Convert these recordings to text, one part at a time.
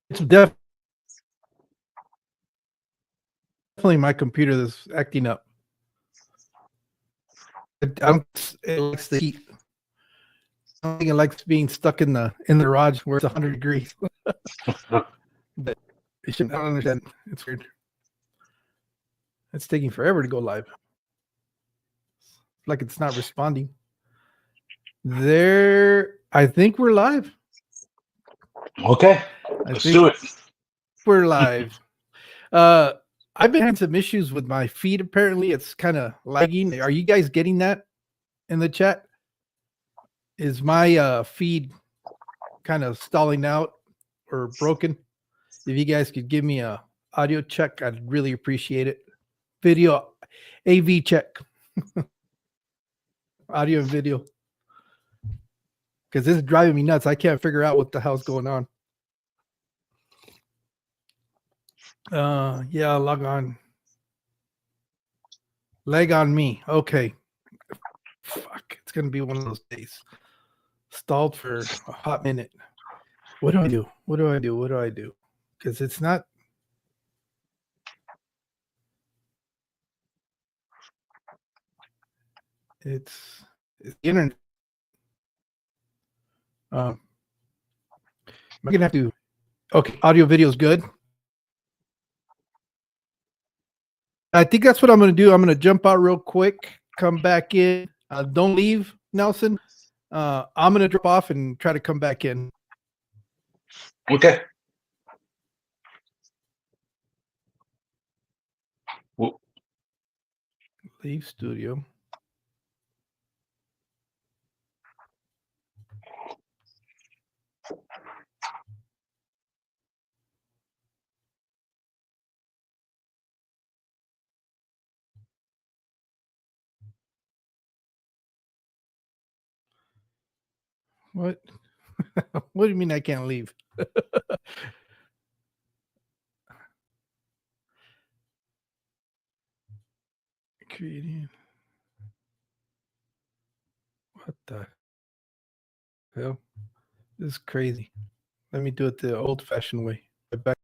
It's definitely my computer that's acting up. It likes the heat. I don't think it likes being stuck in the garage where it's 100 degrees. But it shouldn't. I don't understand. It's weird. It's taking forever to go live. Like it's not responding. There, I think we're live. Okay, let's do it. We're live. I've been having some issues with my feed. Apparently, it's kind of lagging. Are you guys getting that in the chat? Is my feed kind of stalling out or broken? If you guys could give me a audio check, I'd really appreciate it. Video, AV check, audio and video, because this is driving me nuts. I can't figure out what the hell's going on. Yeah, log on. Leg on me. Okay. Fuck. It's gonna be one of those days. Stalled for a hot minute. What do I do? What do I do? What do I do? Because it's not. It's the internet. I'm gonna have to. Okay, audio video is good. I think that's what I'm gonna do. I'm gonna jump out real quick, come back in. Don't leave, Nelson. I'm gonna drop off and try to come back in. Okay. Leave studio. What? What do you mean I can't leave? Creating. What the hell? This is crazy. Let me do it the old-fashioned way. Back.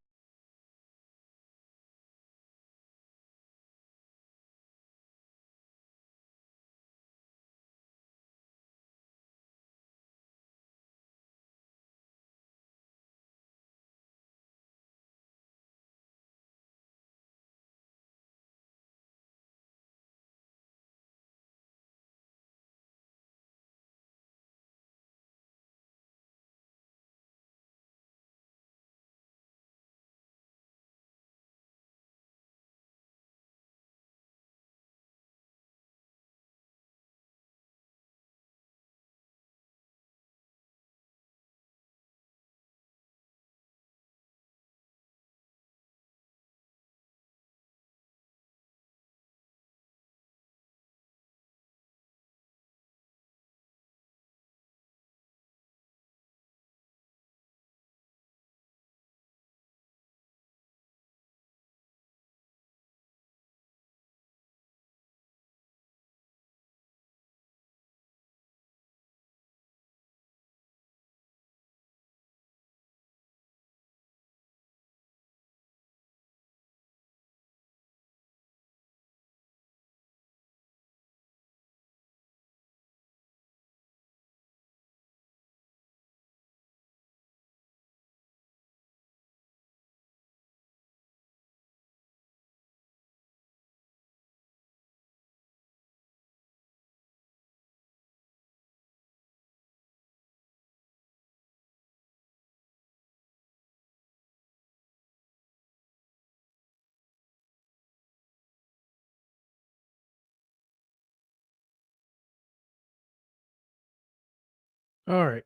All right.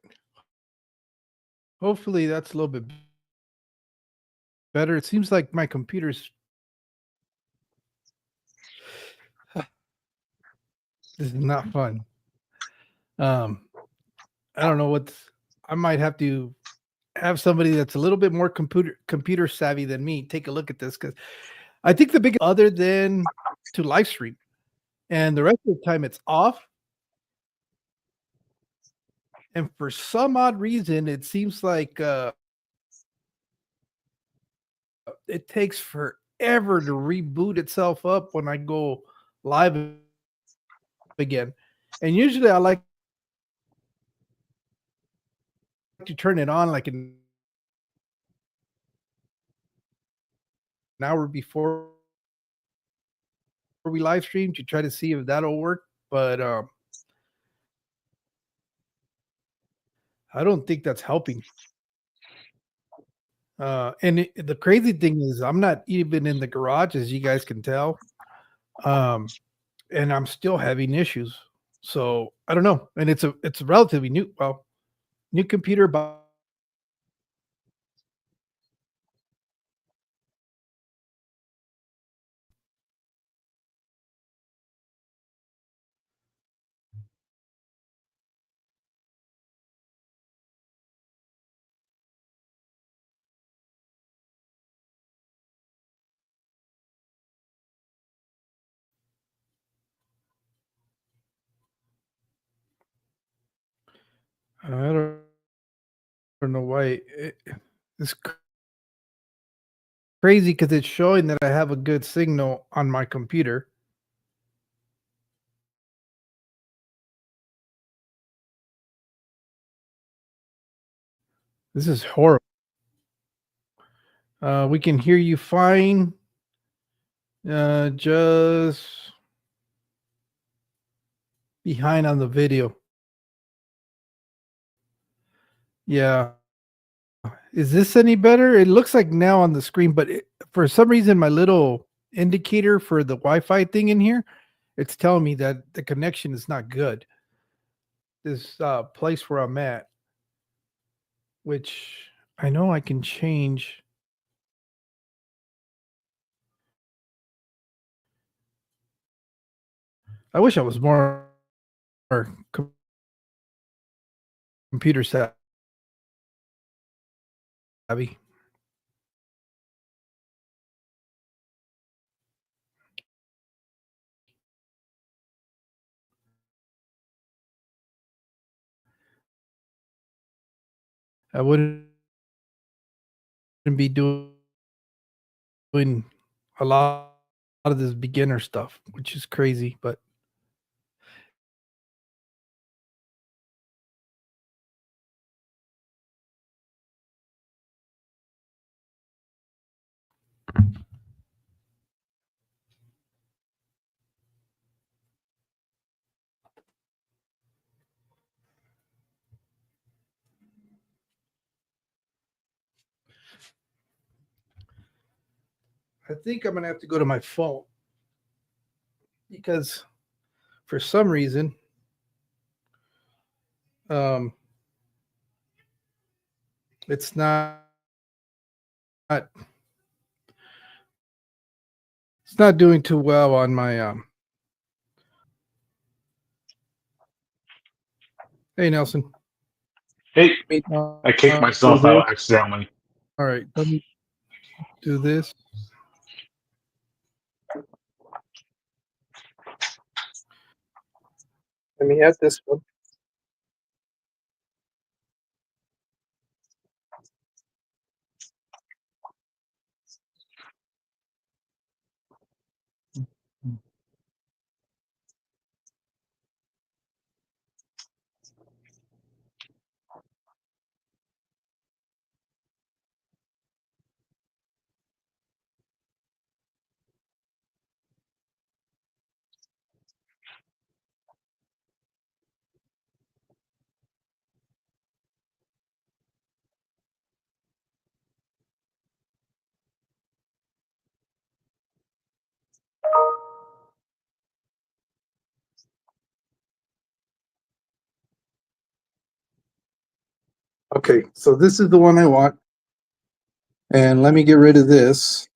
Hopefully that's a little bit better. It seems like my computer's. This is not fun. I don't know what's. I might have to have somebody that's a little bit more computer savvy than me take a look at this, because I think the biggest other than to live stream, and the rest of the time it's off. And for some odd reason, it seems like it takes forever to reboot itself up when I go live again. And usually I like to turn it on like an hour before we live stream to try to see if that'll work. But I don't think that's helping. The crazy thing is I'm not even in the garage, as you guys can tell. And I'm still having issues. So I don't know. And it's a relatively new computer, but I don't know why it's crazy because it's showing that I have a good signal on my computer. This is horrible. We can hear you fine. Just behind on the video. Yeah. Is this any better? It looks like now on the screen, but for some reason, my little indicator for the Wi-Fi thing in here, it's telling me that the connection is not good. This place where I'm at, which I know I can change. I wish I was more computer savvy. I wouldn't be doing a lot of this beginner stuff, which is crazy, but I think I'm gonna have to go to my phone because for some reason, um, it's not it's not doing too well on my Hey Nelson. Hey, Uh, I kicked do myself this. out accidentally. All right, let me do this. Let me add this one. Okay, so this is the one I want. And let me get rid of this.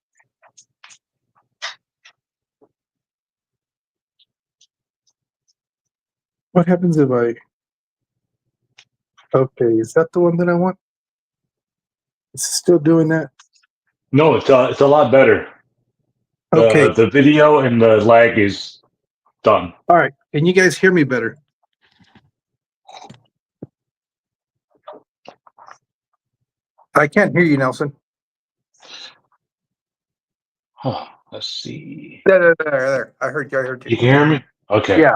What happens if I... Okay, is that the one that I want? It's still doing that? No, it's a lot better. Okay, The video and the lag is done. all right. Can you guys hear me better? I can't hear you, Nelson. Oh, let's see. There. I heard you. You can hear me? Okay. Yeah.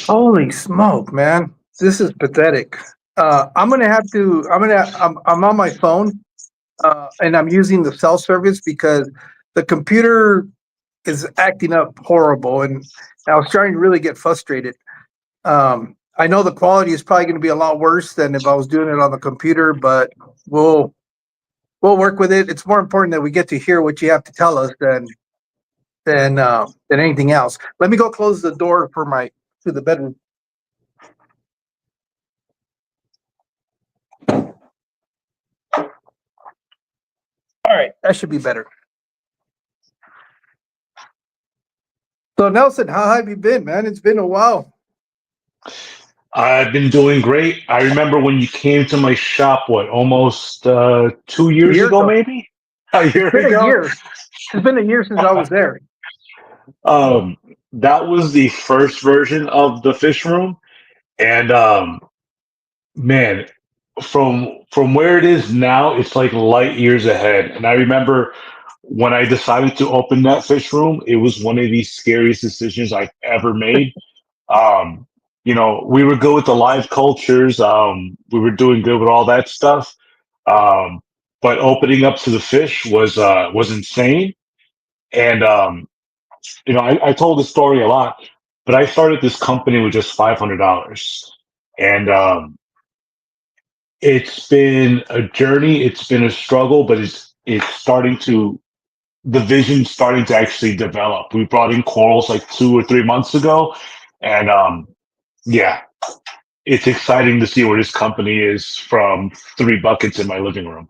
Holy smoke, man. This is pathetic. I'm gonna have to. I'm on my phone, and I'm using the cell service because the computer is acting up horrible, and I was starting to really get frustrated. I know the quality is probably going to be a lot worse than if I was doing it on the computer, but we'll we'll work with it. It's more important that we get to hear what you have to tell us than anything else. Let me go close the door for my to the bedroom. All right, that should be better. So Nelson, how have you been, man? It's been a while. I've been doing great. I remember when you came to my shop, what, almost 2 years Years ago, ago. maybe? A It's year been a ago? year. It's been a year since I was there. Um, that was the first version of the fish room. And man, from where it is now, it's like light years ahead. And I remember when I decided to open that fish room, it was one of the scariest decisions I've ever made. Um, we were good with the live cultures. We were doing good with all that stuff. Um, but opening up to the fish was insane. And I told the story a lot, but I started this company with just $500, and it's been a journey. It's been a struggle, but it's starting to the vision's starting to actually develop. We brought in corals like 2 or 3 months ago, and yeah, it's exciting to see where this company is from 3 buckets in my living room.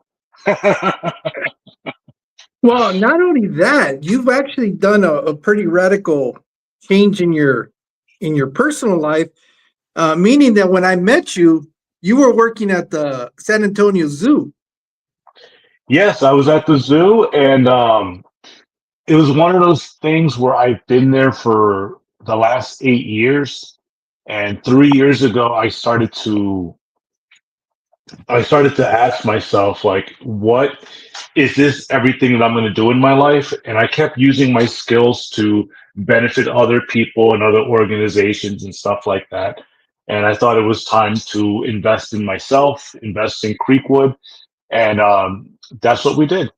Well, not only that, you've actually done a pretty radical change in your personal life, meaning that when I met you, you were working at the San Antonio Zoo. Yes, I was at the zoo, and it was one of those things where I've been there for the last 8 years, and 3 years ago I started to ask myself, like, what is this everything that I'm going to do in my life? And I kept using my skills to benefit other people and other organizations and stuff like that. And I thought it was time to invest in myself, invest in Creekwood, and that's what we did.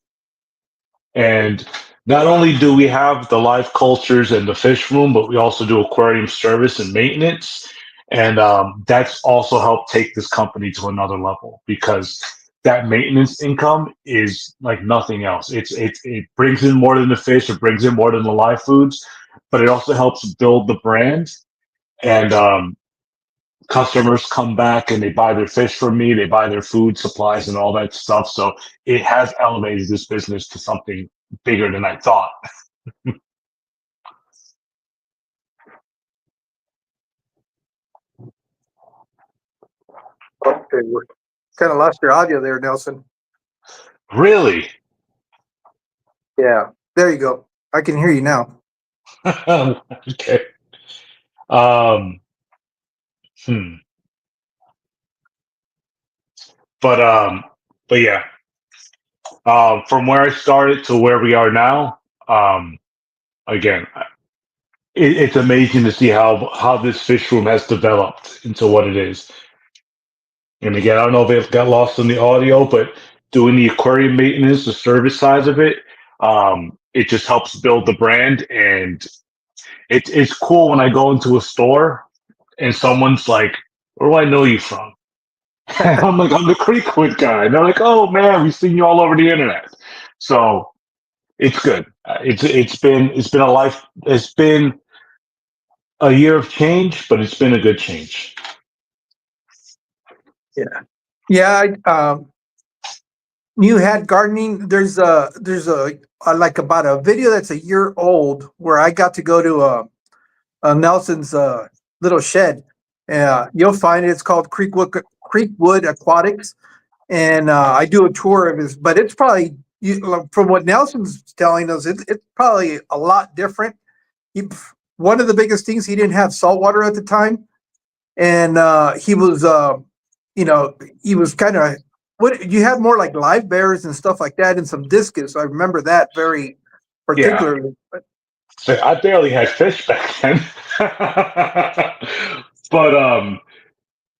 And not only do we have the live cultures and the fish room, but we also do aquarium service and maintenance. And that's also helped take this company to another level because that maintenance income is like nothing else. It brings in more than the fish, it brings in more than the live foods, but it also helps build the brand. And customers come back and they buy their fish from me, they buy their food supplies and all that stuff. So it has elevated this business to something bigger than I thought. Okay, we kind of lost your audio there, Nelson. Really? Yeah, there you go. I can hear you now. Okay. Um, hmm. But but yeah. From where I started to where we are now, again, it's amazing to see how this fish room has developed into what it is. And again, I don't know if it got lost in the audio, but doing the aquarium maintenance, the service side of it, it just helps build the brand. And it's cool when I go into a store and someone's like, "Where do I know you from?" I'm like, "I'm the Creekwood guy." And they're like, "Oh man, we've seen you all over the internet." So it's good. It's been a life. It's been a year of change, but it's been a good change. Yeah, yeah. You had gardening. There's a like about a video that's a year old where I got to go to Nelson's little shed. You'll find it. It's called Creekwood Aquatics, and I do a tour of his. But it's probably from what Nelson's telling us, it's probably a lot different. He, one of the biggest things, he didn't have salt water at the time, and he was he was kind of what you had more like live bears and stuff like that, and some discus. I remember that very Yeah. particularly. So I barely had fish back then. But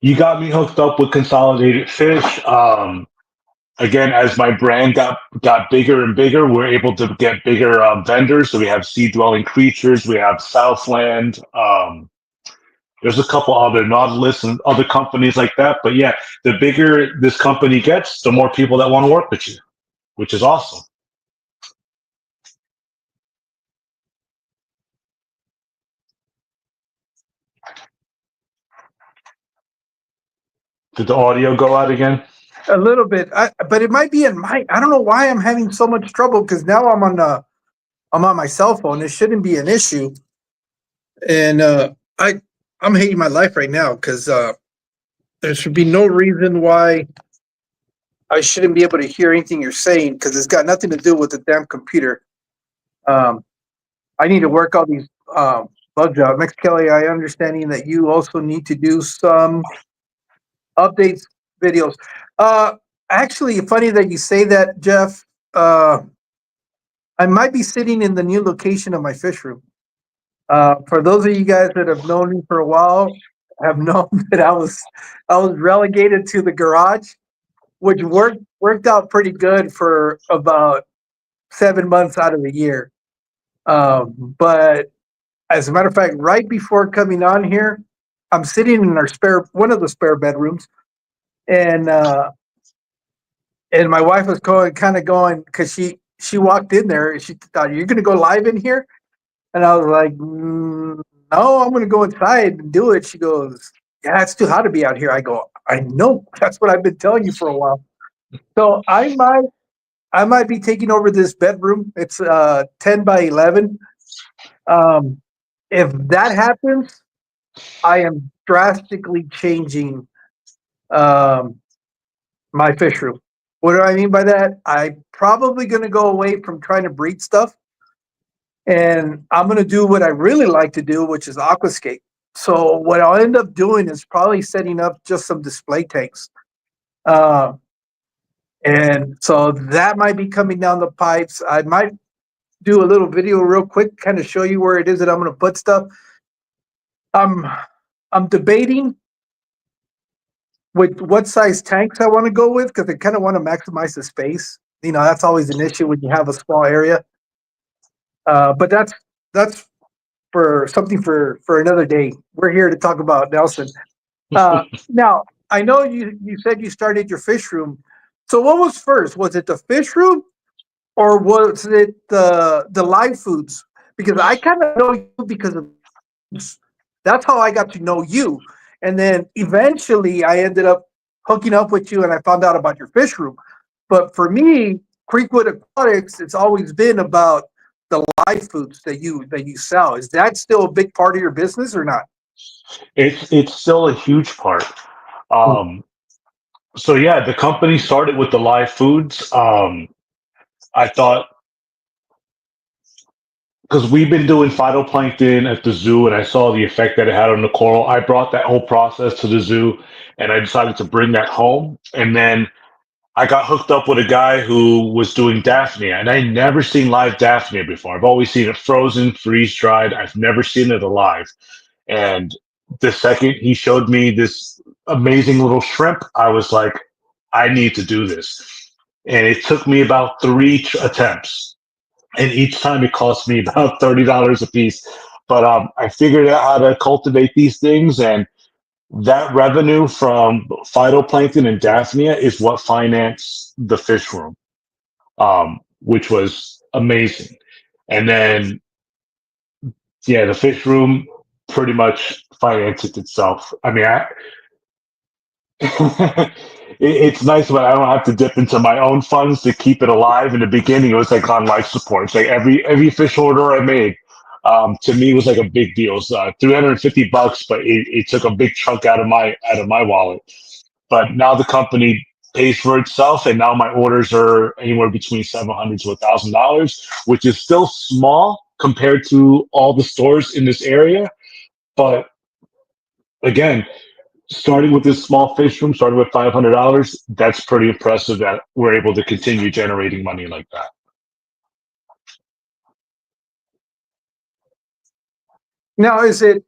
you got me hooked up with Consolidated Fish. Again, as my brand got bigger and bigger, we're able to get bigger vendors. So we have Sea Dwelling Creatures, we have Southland. There's a couple other Nautilus and other companies like that. But yeah, the bigger this company gets, the more people that want to work with you, which is awesome. Did the audio go out again? A little bit, but it might be in my. I don't know why I'm having so much trouble because now I'm on my cell phone. It shouldn't be an issue, and I'm hating my life right now because there should be no reason why I shouldn't be able to hear anything you're saying because it's got nothing to do with the damn computer. I need to work all these bugs out. Mexicali, I understanding that you also need to do some updates videos. Actually, funny that you say that, Jeff. I might be sitting in the new location of my fish room. For those of you guys that have known me for a while, have known that I was relegated to the garage, which worked out pretty good for about 7 months out of the year. But as a matter of fact, right before coming on here, I'm sitting in one of the spare bedrooms, and my wife was kind of going because she walked in there and she thought, "You're going to go live in here?" And I was like, "No, I'm going to go inside and do it." She goes, "Yeah, it's too hot to be out here." I go, "I know. That's what I've been telling you for a while." So I might be taking over this bedroom. It's 10 by 11. If that happens, I am drastically changing my fish room. What do I mean by that? I'm probably going to go away from trying to breed stuff, and I'm going to do what I really like to do, which is aquascape. So what I'll end up doing is probably setting up just some display tanks. And so that might be coming down the pipes. I might do a little video real quick, kind of show you where it is that I'm going to put stuff. I'm debating with what size tanks I want to go with because I kind of want to maximize the space. You know, that's always an issue when you have a small area. But that's for something for another day. We're here to talk about Nelson. Now, I know you said you started your fish room. So what was first? Was it the fish room or was it the live foods? Because I kind of know you because of that's how I got to know you. And then eventually I ended up hooking up with you and I found out about your fish room. But for me, Creekwood Aquatics, it's always been about the live foods that you sell. Is that still a big part of your business or not? It's still a huge part. So yeah, the company started with the live foods. I thought because we've been doing phytoplankton at the zoo and I saw the effect that it had on the coral, I brought that whole process to the zoo and I decided to bring that home. And then I got hooked up with a guy who was doing Daphnia, and I never seen live Daphnia before. I've always seen it frozen, freeze dried. I've never seen it alive. And the second he showed me this amazing little shrimp, I was like, I need to do this. And it took me about three attempts. And each time it cost me about $30 a piece. But I figured out how to cultivate these things, and that revenue from phytoplankton and Daphnia is what financed the fish room, which was amazing. And then, yeah, the fish room pretty much financed itself. I mean, it's nice, but I don't have to dip into my own funds to keep it alive. In the beginning, it was like on life support. It's like every fish order I made, to me was like a big deal. It was $350, but it took a big chunk out of my wallet. But now the company pays for itself, and now my orders are anywhere between $700 to $1,000, which is still small compared to all the stores in this area. But again, starting with this small fish room, starting with $500, that's pretty impressive that we're able to continue generating money like that. Now, is it?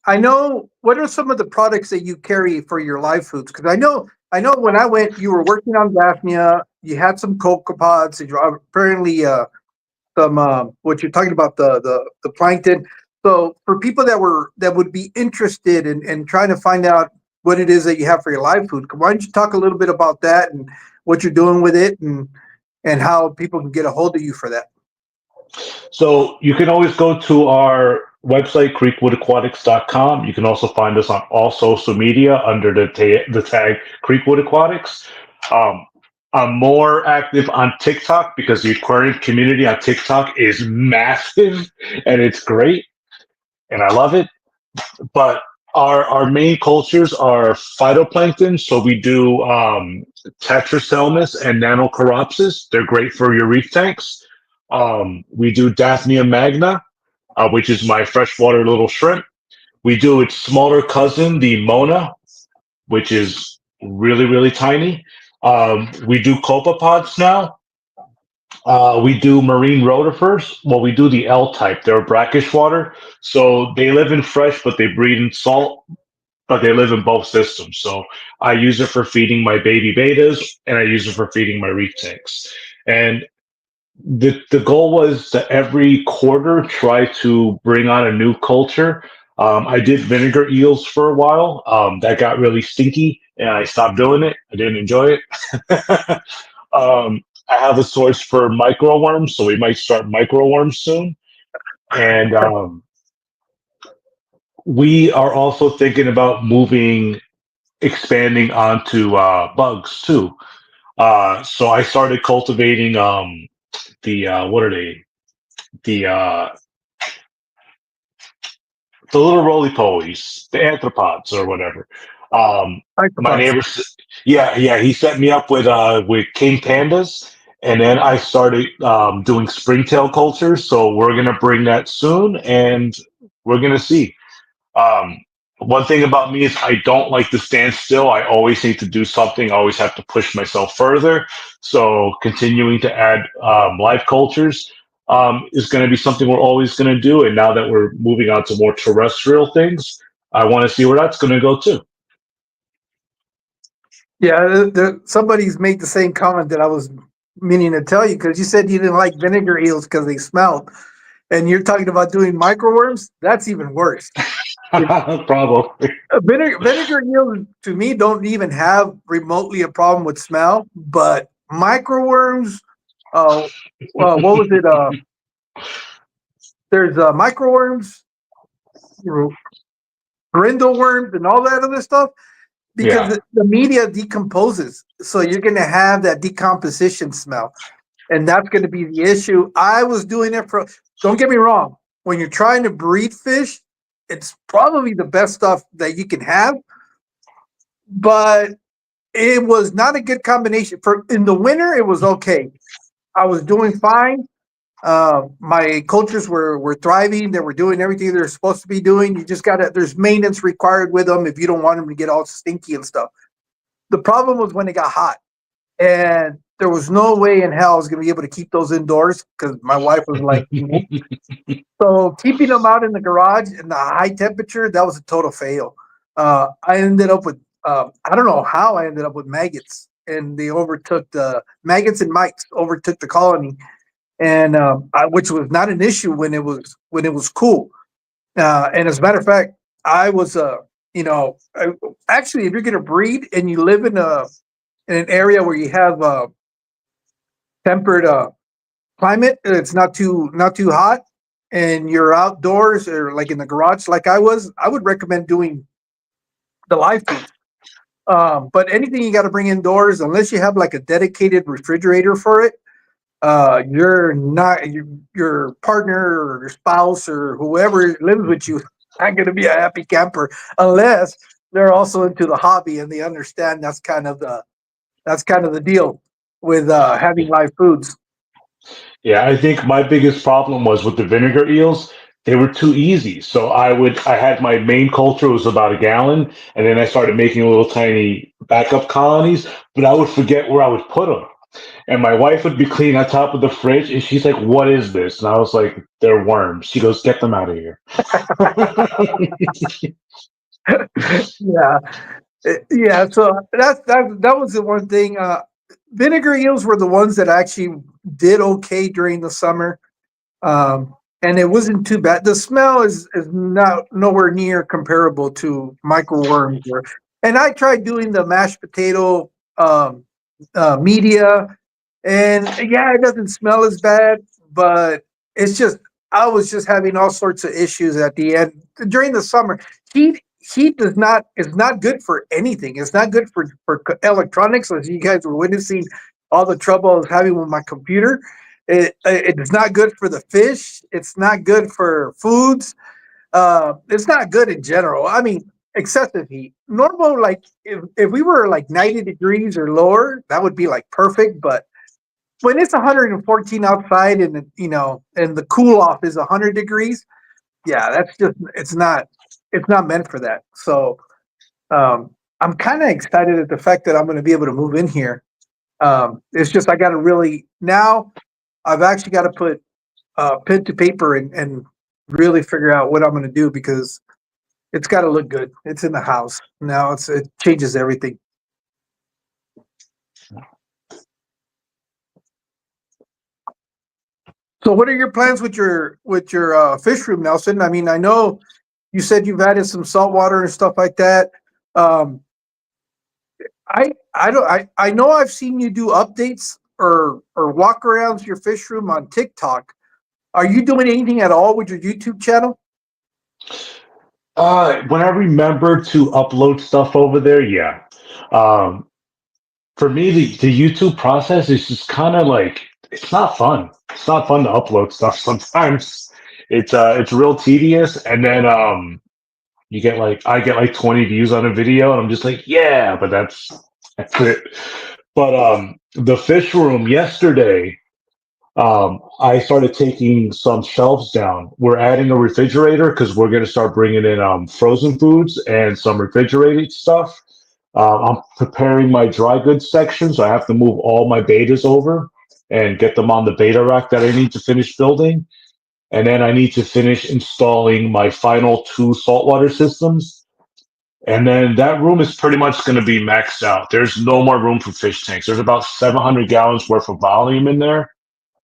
I know. What are some of the products that you carry for your live foods? Because I know when I went, you were working on Daphnia. You had some copepods. And you apparently some what you're talking about the plankton. So for people that would be interested in trying to find out what it is that you have for your live food, why don't you talk a little bit about that and what you're doing with it and how people can get a hold of you for that? So you can always go to our website, creekwoodaquatics.com. You can also find us on all social media under the tag Creekwood Aquatics. Um, I'm more active on TikTok because the aquarium community on TikTok is massive and it's great and I love it. But our main cultures are phytoplankton. So we do Tetraselmis and Nanocoropsis. They're great for your reef tanks. We do Daphnia magna, which is my freshwater little shrimp. We do its smaller cousin, the Mona, which is really, really tiny. We do copepods now. We do marine rotifers. Well, we do the L type. They're brackish water. So they live in fresh, but they breed in salt, but they live in both systems. So I use it for feeding my baby betas and I use it for feeding my reef tanks. And the goal was to every quarter try to bring on a new culture. I did vinegar eels for a while. That got really stinky, and I stopped doing it. I didn't enjoy it. I have a source for microworms, so we might start microworms soon. And we are also thinking about expanding onto bugs too. So I started cultivating what are they? The the little roly polies, the anthropods or whatever. My neighbor, yeah, he set me up with king pandas, and then I started doing springtail cultures. So we're gonna bring that soon, and we're gonna see. Um, One thing about me is I don't like to stand still. I always need to do something. I always have to push myself further. So continuing to add live cultures is going to be something we're always going to do. And now that we're moving on to more terrestrial things, I want to see where that's going to go too. Yeah, somebody's made the same comment that I was meaning to tell you because you said you didn't like vinegar eels because they smelled, and you're talking about doing microworms. That's even worse. Probably. Vinegar eels to me don't even have remotely a problem with smell, but microworms. What was it? There's microworms, brindle worms, and all that other stuff. Because Yeah. the media decomposes, so you're going to have that decomposition smell, and that's going to be the issue. I was doing it for. Don't get me wrong. When you're trying to breed fish, it's probably the best stuff that you can have, but it was not a good combination. For in the winter, it was okay. I was doing fine. My cultures were thriving. They were doing everything they're supposed to be doing. You just gotta. There's maintenance required with them if you don't want them to get all stinky and stuff. The problem was when it got hot, and there was no way in hell I was gonna be able to keep those indoors because my wife was like, nope. So keeping them out in the garage in the high temperature, that was a total fail. I ended up with I don't know how I ended up with maggots, and they overtook the maggots and mites overtook the colony, and which was not an issue when it was cool. And as a matter of fact, I was actually if you're gonna breed and you live in an area where you have tempered climate, it's not too hot, and you're outdoors or like in the garage, like I would recommend doing the live foods. But anything you got to bring indoors, unless you have like a dedicated refrigerator for it, you're not your partner or your spouse or whoever lives with you not going to be a happy camper unless they're also into the hobby and they understand that's kind of the deal with having live foods. Yeah, I think my biggest problem was with the vinegar eels. they were too easy. So I had my main culture was about a gallon, and then I started making little tiny backup colonies, but I would forget where I would put them. And my wife would be cleaning on top of the fridge, and she's like, "What is this?" And I was like, "They're worms." She goes, "Get them out of here." Yeah. Yeah, so that was the one thing. Vinegar eels were the ones that actually did okay during the summer, and it wasn't too bad. The smell is not nowhere near comparable to microworms. And I tried doing the mashed potato media, and yeah, it doesn't smell as bad, but it's just I was just having all sorts of issues at the end during the summer. Heat does not is not good for anything. It's not good for electronics. As you guys were witnessing, all the trouble I was having with my computer. It's not good for the fish. It's not good for foods. It's not good in general. I mean, excessive heat. Normal, like if we were like 90 degrees or lower, that would be like perfect. But when it's 114 outside and and the cool off is 100 degrees, yeah, that's just it's not meant for that. So I'm kind of excited at the fact that I'm going to be able to move in here. It's just I got to really now. I've actually got to put pen to paper and really figure out what I'm going to do because it's got to look good. It's in the house now. It changes everything. So, what are your plans with your fish room, Nelson? I mean, I know you said you've added some salt water and stuff like that. Um, I don't I know I've seen you do updates or walk arounds your fish room on TikTok. Are you doing anything at all with your YouTube channel? When I remember to upload stuff over there, yeah. Um, for me, the YouTube process is just kind of like it's not fun. It's not fun to upload stuff sometimes. It's real tedious, and then you get like I get like 20 views on a video, and I'm just like, yeah, but that's it. But the fish room yesterday, I started taking some shelves down. We're adding a refrigerator because we're going to start bringing in frozen foods and some refrigerated stuff. I'm preparing my dry goods section, so I have to move all my betas over and get them on the beta rack that I need to finish building. And then I need to finish installing my final two saltwater systems. And then that room is pretty much going to be maxed out. There's no more room for fish tanks. There's about 700 gallons worth of volume in there.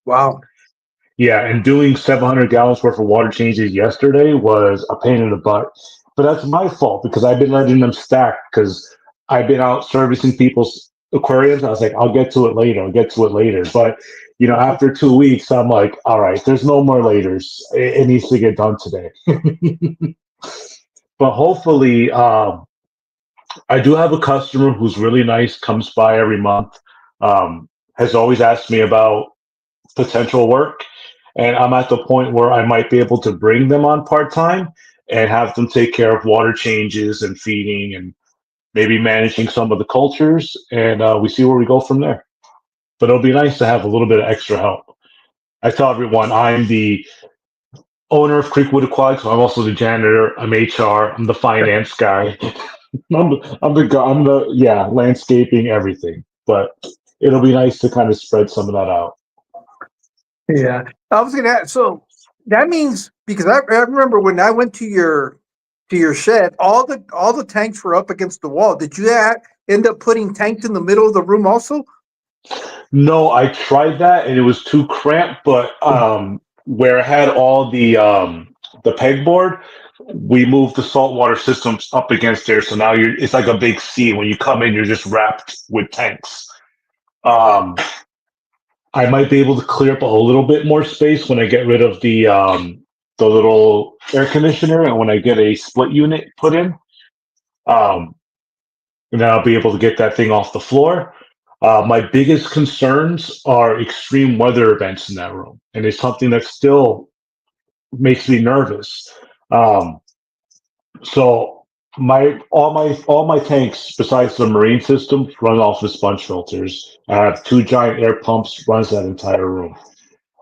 Wow. Yeah, and doing 700 gallons worth of water changes yesterday was a pain in the butt. But that's my fault because I've been letting them stack because I've been out servicing people's aquariums. I was like, I'll get to it later. I'll get to it later. But, after 2 weeks, I'm like, all right, there's no more laters. It needs to get done today. But hopefully, I do have a customer who's really nice, comes by every month, has always asked me about potential work. And I'm at the point where I might be able to bring them on part time and have them take care of water changes and feeding and maybe managing some of the cultures. And we see where we go from there. But it'll be nice to have a little bit of extra help. I tell everyone I'm the owner of Creekwood Aquatics. I'm also the janitor. I'm HR. I'm the finance guy. I'm the landscaping, everything. But it'll be nice to kind of spread some of that out. Yeah, I was gonna ask. So that means because I remember when I went to your shed, all the tanks were up against the wall. Did you end up putting tanks in the middle of the room also? No, I tried that and it was too cramped, but where I had all the pegboard, we moved the saltwater systems up against there. So now it's like a big C. When you come in, you're just wrapped with tanks. I might be able to clear up a little bit more space when I get rid of the little air conditioner and when I get a split unit put in. Um, and then I'll be able to get that thing off the floor. My biggest concerns are extreme weather events in that room, and it's something that still makes me nervous. Um, so all my tanks, besides the marine system, run off of sponge filters. I have two giant air pumps runs that entire room.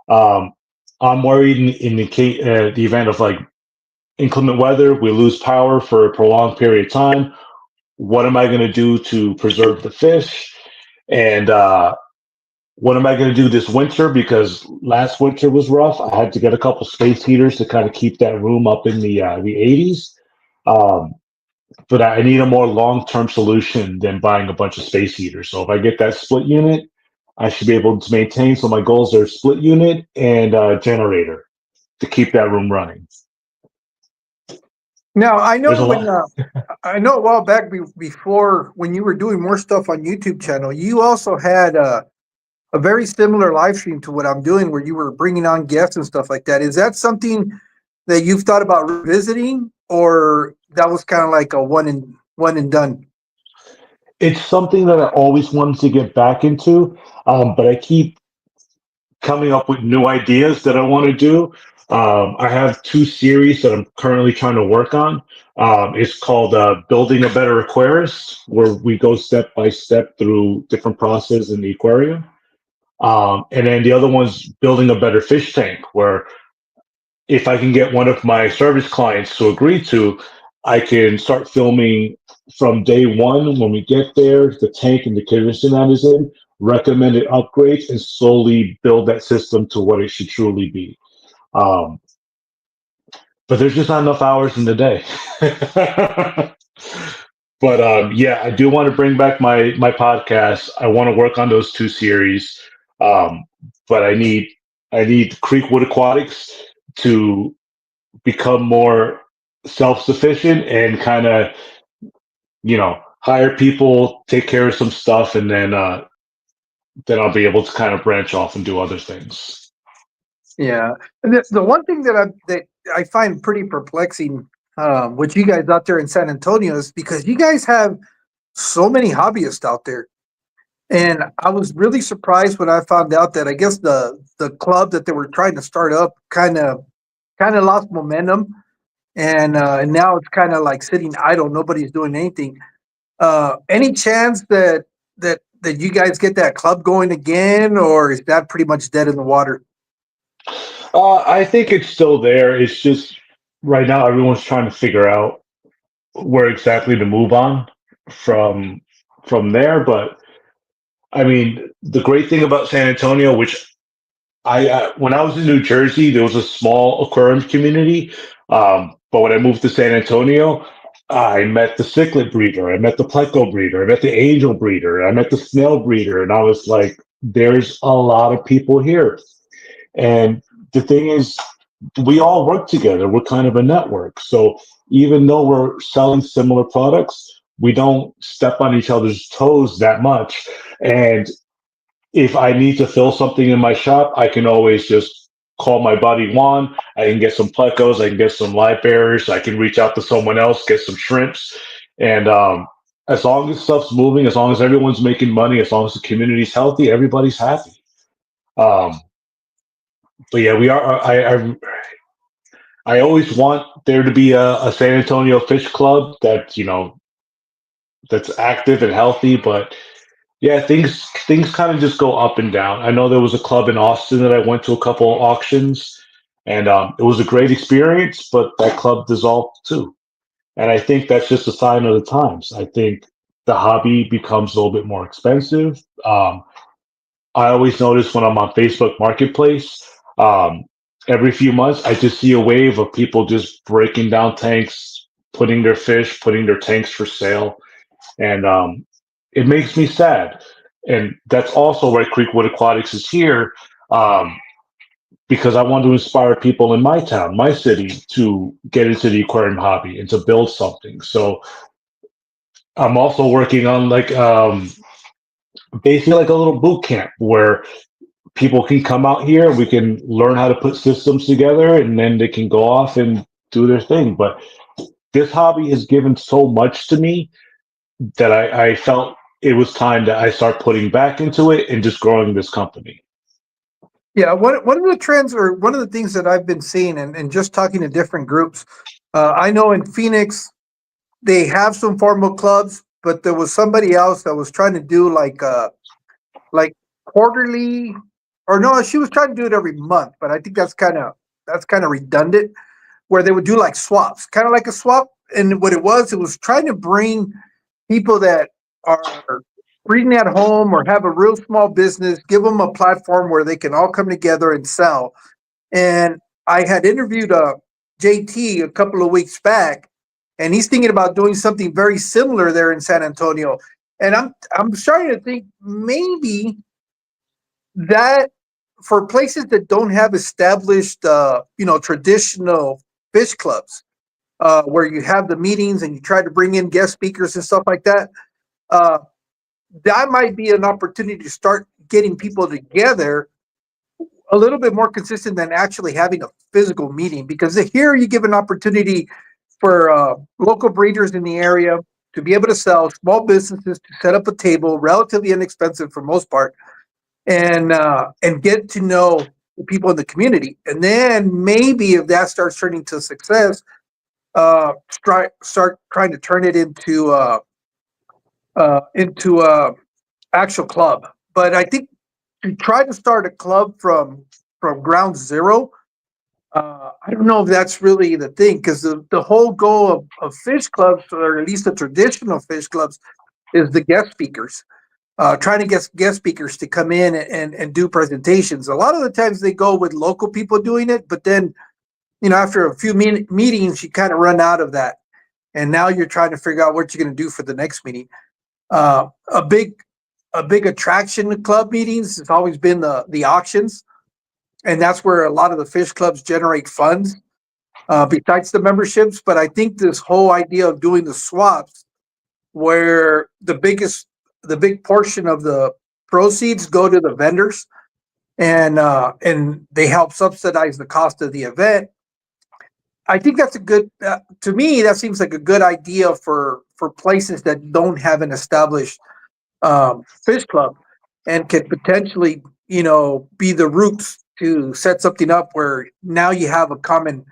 Um, I'm worried the event of like inclement weather, we lose power for a prolonged period of time. What am I going to do to preserve the fish? And what am I going to do this winter? Because last winter was rough. I had to get a couple space heaters to kind of keep that room up in the 80s. Um, but I need a more long term solution than buying a bunch of space heaters. So if I get that split unit, I should be able to maintain. So my goals are split unit and generator to keep that room running. Now I There's know a when lot. I know a while back before when you were doing more stuff on YouTube channel, you also had a very similar live stream to what I'm doing, where you were bringing on guests and stuff like that. Is that something that you've thought about revisiting, or that was kind of like a one and done? It's something that I always wanted to get back into, but I keep coming up with new ideas that I want to do. I have two series that I'm currently trying to work on. It's called Building a Better Aquarist, where we go step by step through different processes in the aquarium. And then the other one's Building a Better Fish Tank, where if I can get one of my service clients to agree to, I can start filming from day one when we get there, the tank and the condition that is in, recommended upgrades, and slowly build that system to what it should truly be. Um, but there's just not enough hours in the day. But yeah, I do want to bring back my podcast. I want to work on those two series, um, but I need Creekwood Aquatics to become more self-sufficient and kind of hire people, take care of some stuff, and then I'll be able to kind of branch off and do other things. Yeah, and the one thing that I find pretty perplexing, with you guys out there in San Antonio, is because you guys have so many hobbyists out there. And I was really surprised when I found out that I guess the club that they were trying to start up kind of lost momentum, and now it's kind of like sitting idle. Nobody's doing anything. Any chance that you guys get that club going again, or is that pretty much dead in the water? I think it's still there. It's just right now everyone's trying to figure out where exactly to move on from from there. But I mean, the great thing about San Antonio, which when I was in New Jersey, there was a small aquarium community. But when I moved to San Antonio, I met the cichlid breeder, I met the pleco breeder, I met the angel breeder, I met the snail breeder, and I was like, "There's a lot of people here." And the thing is, we all work together. We're kind of a network. So even though we're selling similar products, we don't step on each other's toes that much. And if I need to fill something in my shop, I can always just call my buddy Juan. I can get some plecos, I can get some light bearers, I can reach out to someone else, get some shrimps. And as long as stuff's moving, as long as everyone's making money, as long as the community's healthy, everybody's happy. Um, but yeah, we are. I always want there to be a San Antonio Fish Club that's active and healthy. But yeah, things kind of just go up and down. I know there was a club in Austin that I went to a couple of auctions, and it was a great experience. But that club dissolved too, and I think that's just a sign of the times. I think the hobby becomes a little bit more expensive. I always notice when I'm on Facebook Marketplace, um, every few months, I just see a wave of people just breaking down tanks, putting their tanks for sale, and it makes me sad. And that's also why Creekwood Aquatics is here, um, because I want to inspire people in my town, my city, to get into the aquarium hobby and to build something. So I'm also working on like basically like a little boot camp where people can come out here. We can learn how to put systems together, and then they can go off and do their thing. But this hobby has given so much to me that I felt it was time that I start putting back into it and just growing this company. Yeah, one of the trends, or one of the things that I've been seeing, and just talking to different groups, I know in Phoenix they have some formal clubs, but there was somebody else that was trying to do like quarterly or no, she was trying to do it every month, but I think that's kind of redundant. Where they would do like swaps, kind of like a swap. And what it was trying to bring people that are reading at home or have a real small business, give them a platform where they can all come together and sell. And I had interviewed JT a couple of weeks back, and he's thinking about doing something very similar there in San Antonio. And I'm starting to think maybe that for places that don't have established, traditional fish clubs, where you have the meetings and you try to bring in guest speakers and stuff like that, that might be an opportunity to start getting people together a little bit more consistent than actually having a physical meeting. Because here you give an opportunity for local breeders in the area to be able to sell, small businesses to set up a table, relatively inexpensive for most part, and get to know the people in the community. And then maybe if that starts turning to success, start trying to turn it into actual club. But I think to try to start a club from ground zero, I don't know if that's really the thing, because the whole goal of fish clubs, or at least the traditional fish clubs, is the guest speakers. Trying to get guest speakers to come in and do presentations. A lot of the times they go with local people doing it, but then, after a few meetings, you kind of run out of that. And now you're trying to figure out what you're going to do for the next meeting. A big attraction to club meetings has always been the auctions. And that's where a lot of the fish clubs generate funds, besides the memberships. But I think this whole idea of doing the swaps, where the big portion of the proceeds go to the vendors, and they help subsidize the cost of the event. I think that's a good, to me, that seems like a good idea for places that don't have an established fish club, and can potentially, be the roots to set something up where now you have a common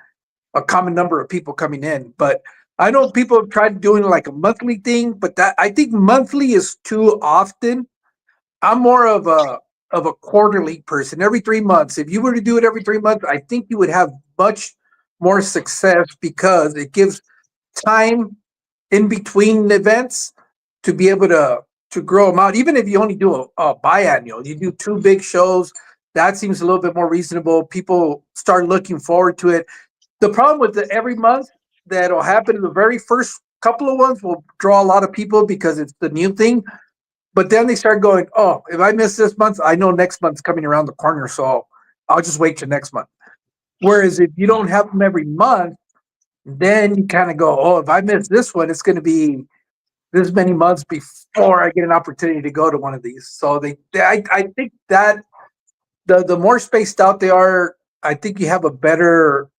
number of people coming in. But I know people have tried doing like a monthly thing, but that, I think monthly is too often. I'm more of a quarterly person. Every 3 months. If you were to do it every 3 months, I think you would have much more success, because it gives time in between events to be able to grow them out. Even if you only do a biannual, you do 2 big shows, that seems a little bit more reasonable. People start looking forward to it. The problem with the every month that'll happen, the very first couple of ones will draw a lot of people because it's the new thing. But then they start going, oh, if I miss this month, I know next month's coming around the corner, so I'll just wait till next month. Whereas if you don't have them every month, then you kind of go, oh, if I miss this one, it's going to be this many months before I get an opportunity to go to one of these. So I think that the more spaced out they are, I think you have a better,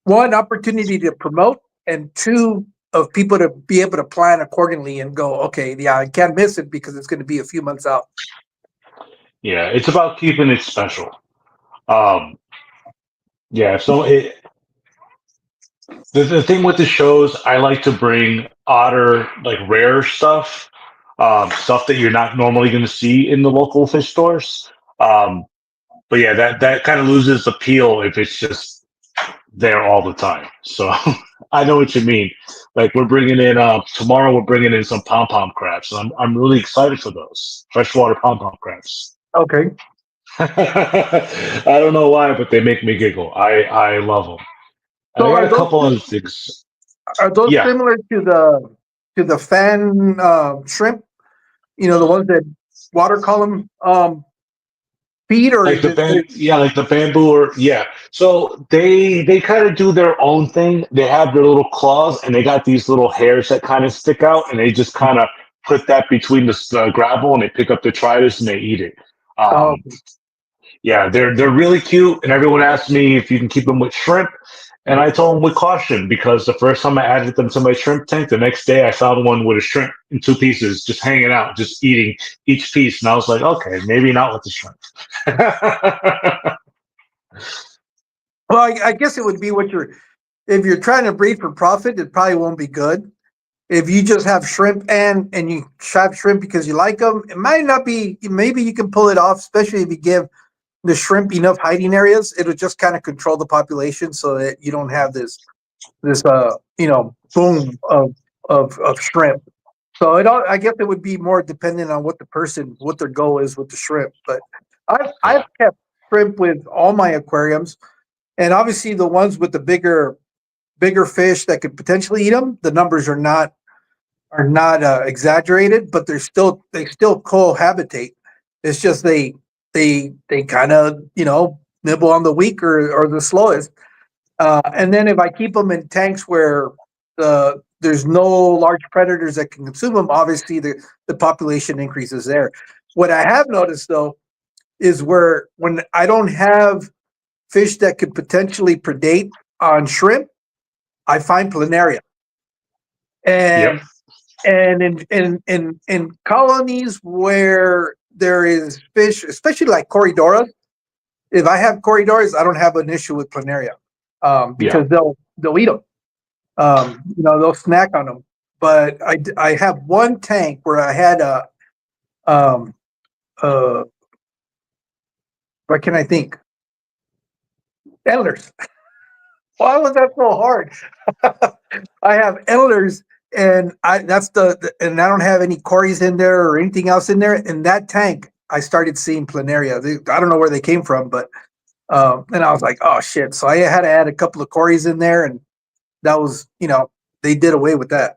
one, opportunity to promote, and two, of people to be able to plan accordingly and go, okay, yeah, I can't miss it because it's going to be a few months out. Yeah, it's about keeping it special. Yeah, so the thing with the shows, I like to bring odder, like rare stuff, stuff that you're not normally going to see in the local fish stores. But yeah, that kind of loses appeal if it's just there all the time. So I know what you mean. Like we're bringing in tomorrow, we're bringing in some pom pom crabs. And I'm really excited for those freshwater pom pom crabs. Okay. I don't know why, but they make me giggle. I love them. So I got a couple other things. are those Yeah, similar to the fan shrimp? The ones that water column feed, or like is the it? like the bamboo, or yeah. So they kind of do their own thing. They have their little claws, and they got these little hairs that kind of stick out, and they just kind of put that between the gravel, and they pick up the tridus and they eat it. Oh, Um, yeah, they're really cute, and everyone asks me if you can keep them with shrimp, and I told them with caution, because the first time I added them to my shrimp tank, the next day I found one with a shrimp in 2 pieces, just hanging out, just eating each piece, and I was like, okay, maybe not with the shrimp. well, I guess it would be if you're trying to breed for profit, it probably won't be good. If you just have shrimp and you have shrimp because you like them, it might not be. Maybe you can pull it off, especially if you give the shrimp enough hiding areas, it'll just kind of control the population so that you don't have this boom of shrimp. So I guess it would be more dependent on what their goal is with the shrimp. But I've kept shrimp with all my aquariums, and obviously the ones with the bigger fish that could potentially eat them, the numbers are not exaggerated, but they still cohabitate. It's just they kind of nibble on the weak or the slowest. And then if I keep them in tanks where there's no large predators that can consume them, obviously the population increases there. What I have noticed though is when I don't have fish that could potentially predate on shrimp, I find planaria. And in colonies where there is fish, especially like corridoras, if I have corridoras, I don't have an issue with planaria because they'll eat them. They'll snack on them. But I have one tank where I had what can I think? Antlers. Why was that so hard? I have antlers, and I don't have any cories in there or anything else in there. In that tank, I started seeing planaria. I don't know where they came from, but and I was like, oh shit. So I had to add a couple of cories in there, and that was, they did away with that.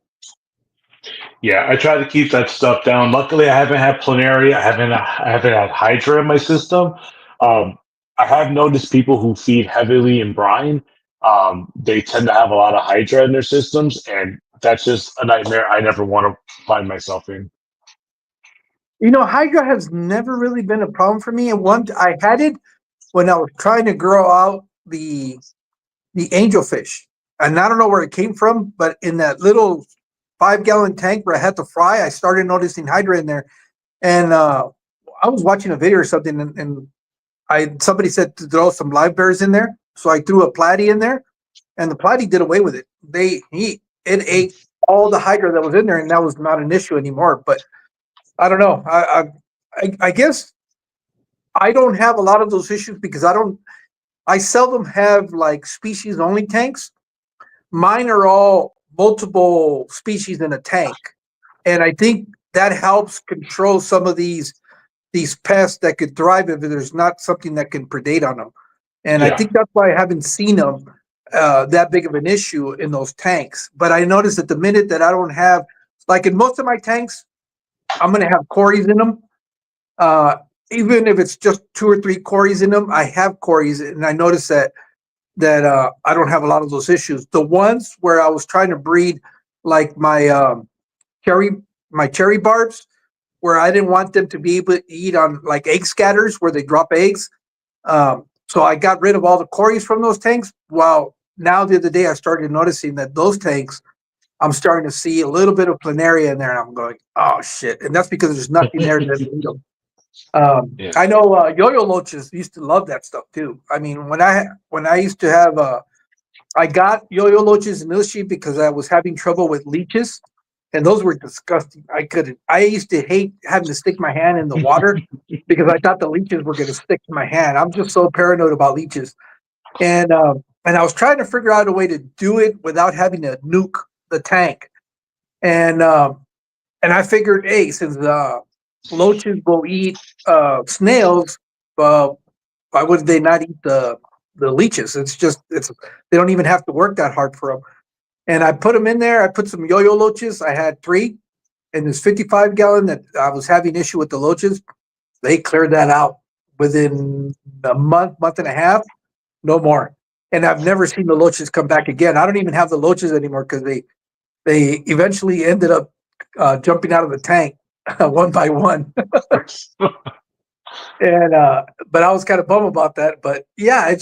Yeah, I try to keep that stuff down. Luckily, I haven't had planaria. I haven't had hydra in my system. I have noticed people who feed heavily in brine. They tend to have a lot of hydra in their systems, and that's just a nightmare I never want to find myself in. Hydra has never really been a problem for me. And I had it when I was trying to grow out the angelfish, and I don't know where it came from, but in that little 5-gallon tank where I had to fry, I started noticing hydra in there. And I was watching a video or something, and somebody said to throw some live bears in there, so I threw a platy in there, and the platy did away with it. It ate all the hydra that was in there, and that was not an issue anymore. But I don't know. I guess I don't have a lot of those issues because I seldom have like species only tanks. Mine are all multiple species in a tank, and I think that helps control some of these pests that could thrive if there's not something that can predate on them. And I think that's why I haven't seen them that big of an issue in those tanks. But I noticed that the minute that I don't have, like in most of my tanks, I'm going to have cories in them. Even if it's just 2 or 3 cories in them, I have cories, and I noticed that I don't have a lot of those issues. The ones where I was trying to breed, like my cherry barbs, where I didn't want them to be able to eat on like egg scatters where they drop eggs. So I got rid of all the cories from those tanks. Well, now the other day I started noticing that those tanks, I'm starting to see a little bit of planaria in there, and I'm going, oh shit. And that's because there's nothing there to eat them. I know yo-yo loaches used to love that stuff too. I mean, when I used to have I got yo-yo loaches initially because I was having trouble with leeches, and those were disgusting. I used to hate having to stick my hand in the water because I thought the leeches were going to stick to my hand. I'm just so paranoid about leeches, and I was trying to figure out a way to do it without having to nuke the tank, and I figured, hey, since loaches will eat snails, why would they not eat the leeches? They don't even have to work that hard for them. And I put them in there. I put some yo-yo loaches. I had 3 in this 55-gallon that I was having issue with the loaches. They cleared that out within a month and a half, no more. And I've never seen the loaches come back again. I don't even have the loaches anymore because they eventually ended up jumping out of the tank one by one. And but I was kind of bummed about that. But yeah,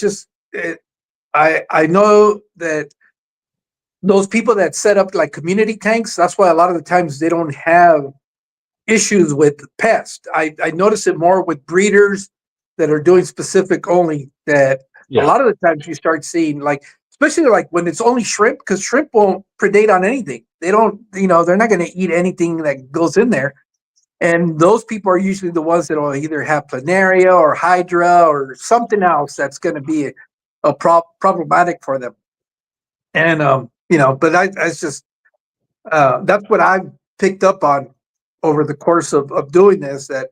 I know that those people that set up like community tanks, that's why a lot of the times they don't have issues with pests. I notice it more with breeders that are doing specific only, that a lot of the times you start seeing, like, especially like when it's only shrimp, because shrimp won't predate on anything. They don't, they're not going to eat anything that goes in there. And those people are usually the ones that will either have planaria or hydra or something else that's going to be problematic for them. And but it's just that's what I've picked up on over the course of doing this. That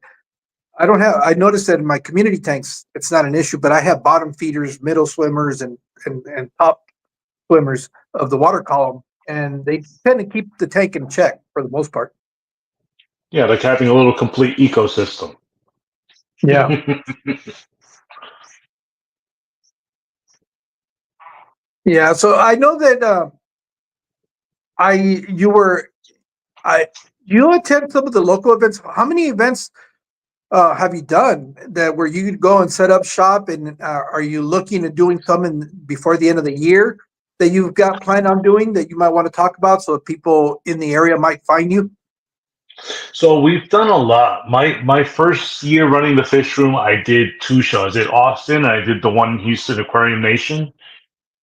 I noticed that in my community tanks, it's not an issue, but I have bottom feeders, middle swimmers, and top swimmers of the water column, and they tend to keep the tank in check for the most part. Yeah, like having a little complete ecosystem. Yeah. Yeah. So I know that you attend some of the local events. How many events have you done that where you could go and set up shop? And are you looking at doing some before the end of the year that you've got planned on doing that you might want to talk about so that people in the area might find you? So we've done a lot. My first year running the fish room, I did 2 shows. I did Austin, I did the one in Houston, Aquarium Nation.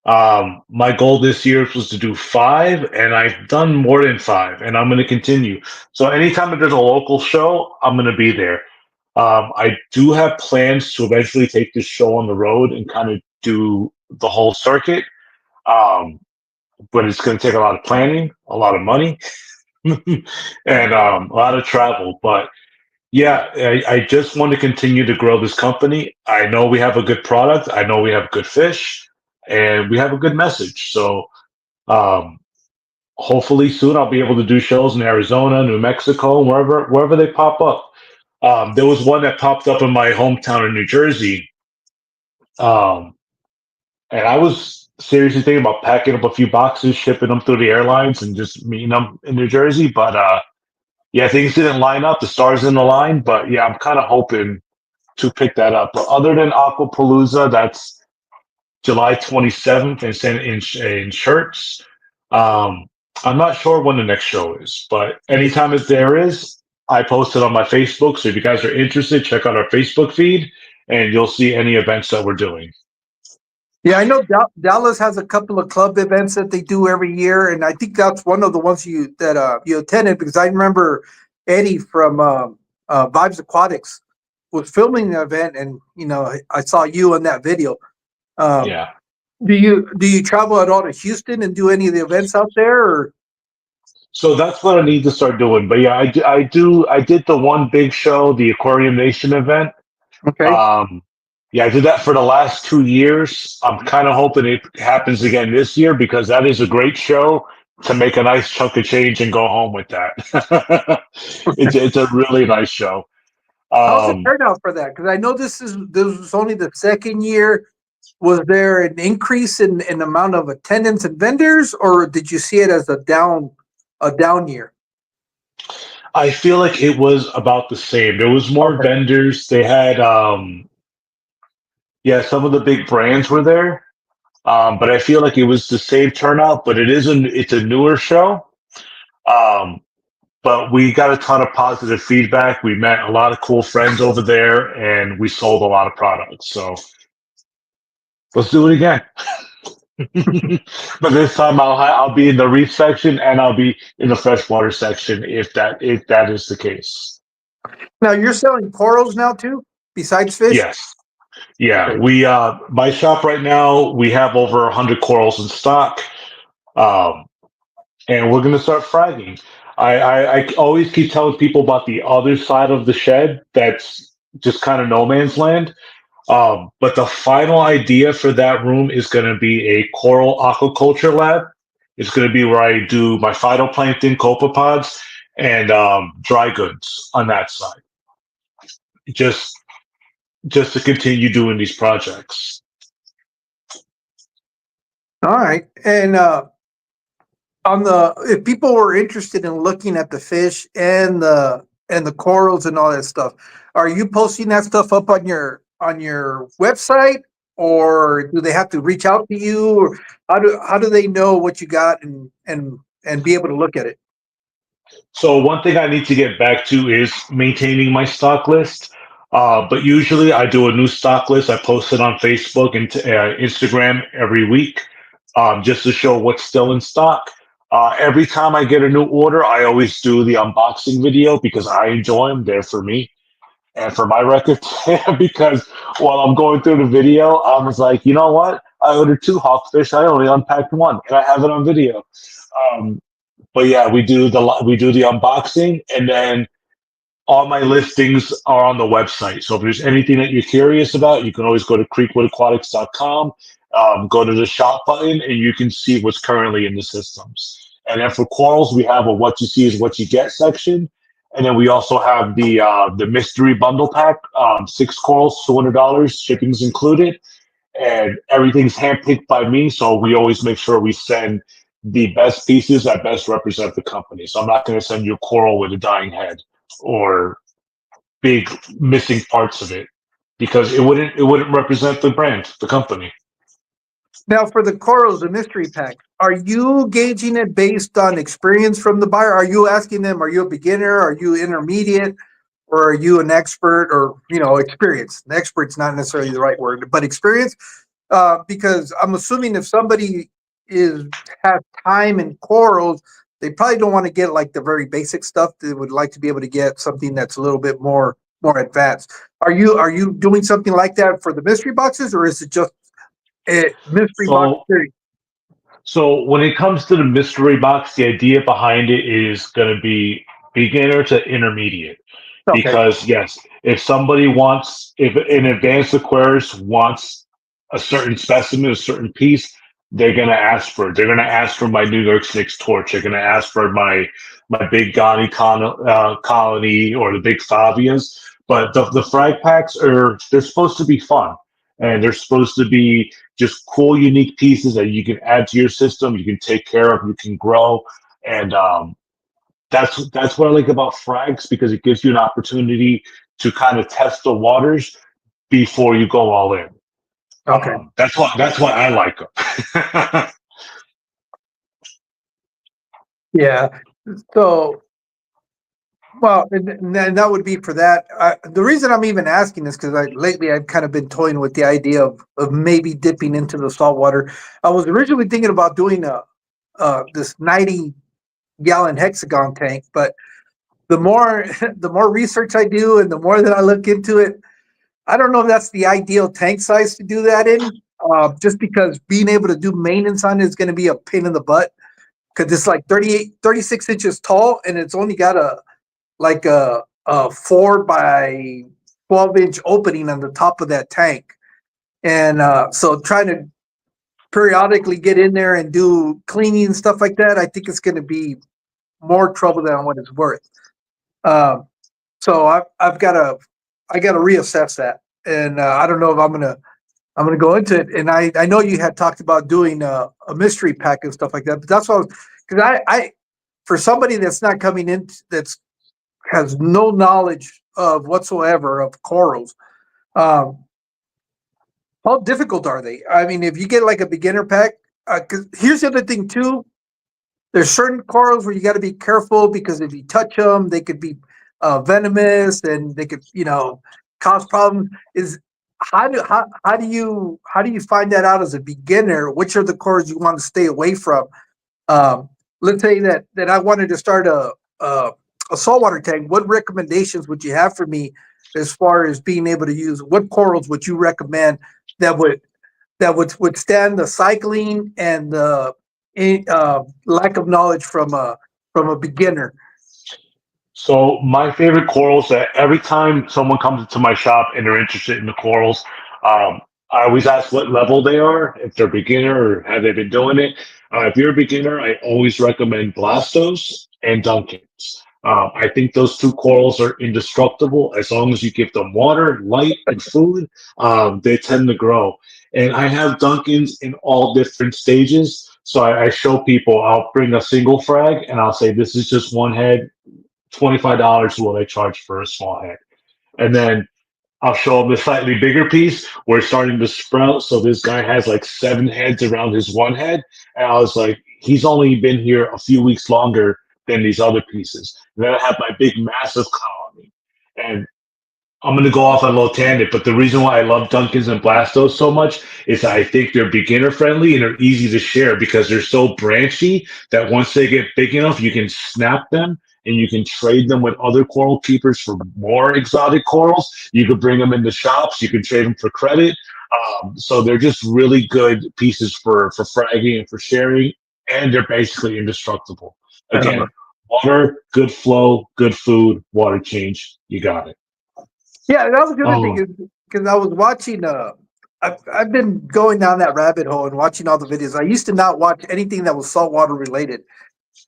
My goal this year was to do 5, and I've done more than 5, and I'm going to continue. So anytime that there's a local show, I'm going to be there. I do have plans to eventually take this show on the road and kind of do the whole circuit. But it's going to take a lot of planning, a lot of money, and a lot of travel. But yeah, I just want to continue to grow this company. I know we have a good product. I know we have good fish, and we have a good message. So um, hopefully soon I'll be able to do shows in Arizona, New Mexico, wherever they pop up. There was one that popped up in my hometown in New Jersey, um, and I was seriously thinking about packing up a few boxes, shipping them through the airlines, and just meeting them in New Jersey. But yeah, things didn't line up. The stars didn't align. But yeah, I'm kind of hoping to pick that up. But other than Aquapalooza, that's July 27th in Shirts. Um, I'm not sure when the next show is, but anytime that there is, I post it on my Facebook. So if you guys are interested, check out our Facebook feed and you'll see any events that we're doing. Yeah, I know Dallas has a couple of club events that they do every year, and I think that's one of the ones you attended because I remember Eddie from Vibes Aquatics was filming the event, and I saw you in that video. Yeah. Do you travel at all to Houston and do any of the events out there? Or? So that's what I need to start doing. But yeah, I did the one big show, the Aquarium Nation event. Okay. Yeah, I did that for the last 2 years. I'm kind of hoping it happens again this year because that is a great show to make a nice chunk of change and go home with that. It's a really nice show. How's the turnout for that? Because I know this was only the second year. Was there an increase in amount of attendance and vendors, or did you see it as a down year? I feel like it was about the same. There was more vendors. They had some of the big brands were there. But I feel like it was the same turnout, but it's a newer show. But we got a ton of positive feedback. We met a lot of cool friends over there, and we sold a lot of products. So let's do it again. But this time I'll be in the reef section and I'll be in the freshwater section if that is the case. Now you're selling corals now too, besides fish? Yes. Yeah, we my shop right now we have over 100 corals in stock, and we're gonna start fragging. I always keep telling people about the other side of the shed that's just kind of no man's land. But the final idea for that room is going to be a coral aquaculture lab. It's going to be where I do my phytoplankton, copepods, and dry goods on that side. Just to continue doing these projects. All right, and if people were interested in looking at the fish and the corals and all that stuff, are you posting that stuff up on your website, or do they have to reach out to you, or how do they know what you got and be able to look at it? So one thing I need to get back to is maintaining my stock list. But usually I do a new stock list. I post it on Facebook and Instagram every week, just to show what's still in stock. Every time I get a new order, I always do the unboxing video because I enjoy them. They're for me and for my record. Because while I'm going through the video, I was like, you know what? I ordered 2 hawkfish. I only unpacked one, and I have it on video. Um, but yeah, we do the unboxing, and then all my listings are on the website. So if there's anything that you're curious about, you can always go to creekwoodaquatics.com, go to the shop button, and you can see what's currently in the systems. And then for corals, we have a what you see is what you get section. And then we also have the mystery bundle pack, 6 corals, $200, shipping's included, and everything's handpicked by me. So we always make sure we send the best pieces that best represent the company. So I'm not going to send you a coral with a dying head or big missing parts of it because it wouldn't represent the brand, the company. Now, for the corals, the mystery pack, are you gauging it based on experience from the buyer? Are you asking them, are you a beginner? Are you intermediate? Or are you an expert or, experience? The expert's not necessarily the right word, but experience. Because I'm assuming if somebody has time in corals, they probably don't want to get like the very basic stuff. They would like to be able to get something that's a little bit more advanced. Are you doing something like that for the mystery boxes, or is it just a mystery box So series? So when it comes to the mystery box, the idea behind it is going to be beginner to intermediate. Okay. Because yes, if an advanced aquarist wants a certain specimen, a certain piece, they're going to ask for it. They're going to ask for my New York Six torch. They're going to ask for my big colony or the big Fabias. But the frag packs they're supposed to be fun, and they're supposed to be just cool, unique pieces that you can add to your system, you can take care of, you can grow, and that's what I like about frags because it gives you an opportunity to kind of test the waters before you go all in. Okay. That's why I like them. Yeah. So, well, and then that would be for that. The reason I'm even asking this because lately I've kind of been toying with the idea of maybe dipping into the saltwater. I was originally thinking about doing this 90-gallon hexagon tank, but the more the more research I do and the more that I look into it, I don't know if that's the ideal tank size to do that in. Just because being able to do maintenance on it is going to be a pain in the butt because it's like 36 inches tall and it's only got a 4 by 12 inch opening on the top of that tank. And so trying to periodically get in there and do cleaning and stuff like that, I think it's going to be more trouble than what it's worth. So I got to reassess that, and I don't know if I'm gonna go into it. And I know you had talked about doing a mystery pack and stuff like that, but that's what because I for somebody that's not coming in that's has no knowledge of whatsoever of corals. Um, how difficult are they? I mean, if you get like a beginner pack, because here's the other thing too. There's certain corals where you got to be careful because if you touch them, they could be venomous and they could, cause problems. Is how do you find that out as a beginner? Which are the corals you want to stay away from? Let's say that I wanted to start a saltwater tank. What recommendations would you have for me as far as being able to use? What corals would you recommend that would withstand the cycling and the lack of knowledge from a beginner? So my favorite corals that every time someone comes into my shop and they're interested in the corals, I always ask what level they are, if they're beginner or have they been doing it. If you're a beginner, I always recommend Blastos and Duncans. I think those 2 corals are indestructible as long as you give them water, light, and food. They tend to grow. And I have Duncans in all different stages. So I show people, I'll bring a single frag and I'll say, this is just one head. $25 is what I charge for a small head. And then I'll show them the slightly bigger piece where it's starting to sprout. So this guy has like 7 heads around his one head. And I was like, he's only been here a few weeks longer than these other pieces. And then I have my big, massive colony. And I'm going to go off on a little tangent, but the reason why I love Dunkins and Blastos so much is I think they're beginner friendly and they're easy to share because they're so branchy that once they get big enough, you can snap them and you can trade them with other coral keepers for more exotic corals. You could bring them into shops. You can trade them for credit. So they're just really good pieces for fragging and for sharing, and they're basically indestructible. Again, water, good flow, good food, water change. You got it. Yeah, that was the other thing Oh, is because I was watching. I've been going down that rabbit hole and watching all the videos. I used to not watch anything that was saltwater related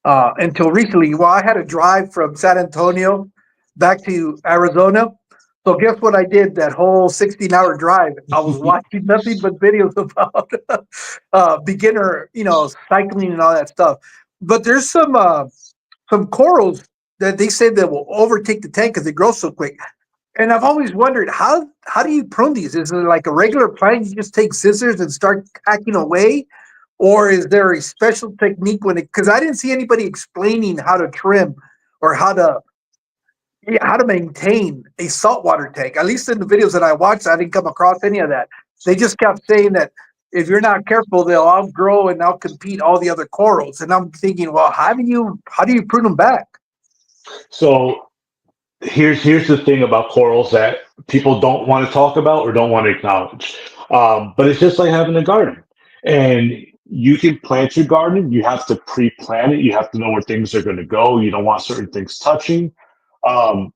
until recently. Well, I had to drive from San Antonio back to Arizona. So guess what I did that whole 16-hour drive? I was watching nothing but videos about beginner, cycling and all that stuff. But there's some corals that they say that will overtake the tank because they grow so quick. And I've always wondered how do you prune these? Is it like a regular plant? You just take scissors and start hacking away, or is there a special technique when it? Because I didn't see anybody explaining how to trim or how to maintain a saltwater tank. At least in the videos that I watched, I didn't come across any of that. They just kept saying that if you're not careful, they'll outgrow and outcompete all the other corals. And I'm thinking, well, how do you prune them back? so here's the thing about corals that people don't want to talk about or don't want to acknowledge. But it's just like having a garden, and you can plant your garden. You have to pre-plant it. You have to know where things are going to go. You don't want certain things touching, um,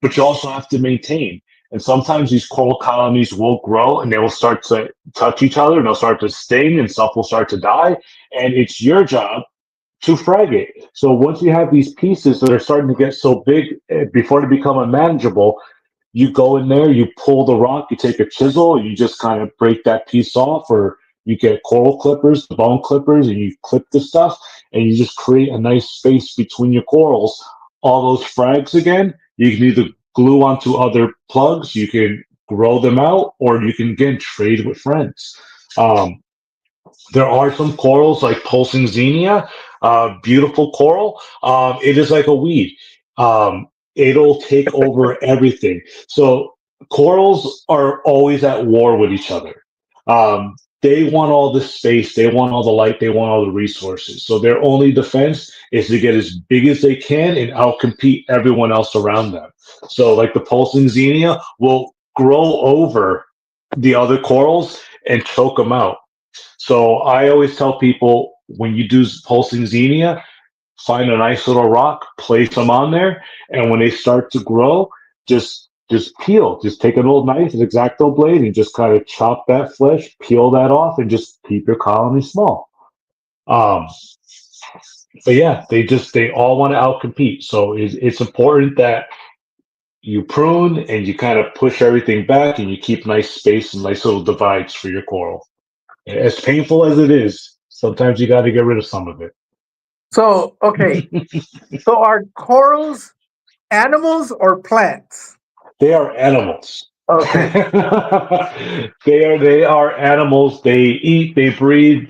but you also have to maintain. And sometimes these coral colonies will grow and they will start to touch each other and they'll start to sting and stuff will start to die. And it's your job to frag it. So once you have these pieces that are starting to get so big before they become unmanageable, you go in there, you pull the rock, you take a chisel, you just kind of break that piece off, or you get coral clippers, bone clippers, and you clip the stuff, and you just create a nice space between your corals. All those frags again, you can either glue onto other plugs, you can grow them out, or you can again trade with friends. Um, there are some corals like pulsing xenia, beautiful coral. It is like a weed. It'll take over everything. So corals are always at war with each other. They want all the space, they want all the light, they want all the resources. So their only defense is to get as big as they can and outcompete everyone else around them. So like the pulsing xenia will grow over the other corals and choke them out. So I always tell people when you do pulsing xenia, find a nice little rock, place them on there, and when they start to grow, just peel. Just take an old knife, an X-Acto blade, and just kind of chop that flesh, peel that off, and just keep your colony small. Um, but yeah, they all want to outcompete. So it's important that you prune and you kind of push everything back, and you keep nice space and nice little divides for your coral. As painful as it is, sometimes you got to get rid of some of it. So okay, so are corals animals or plants? They are animals. Okay. They are animals. They eat, they breathe,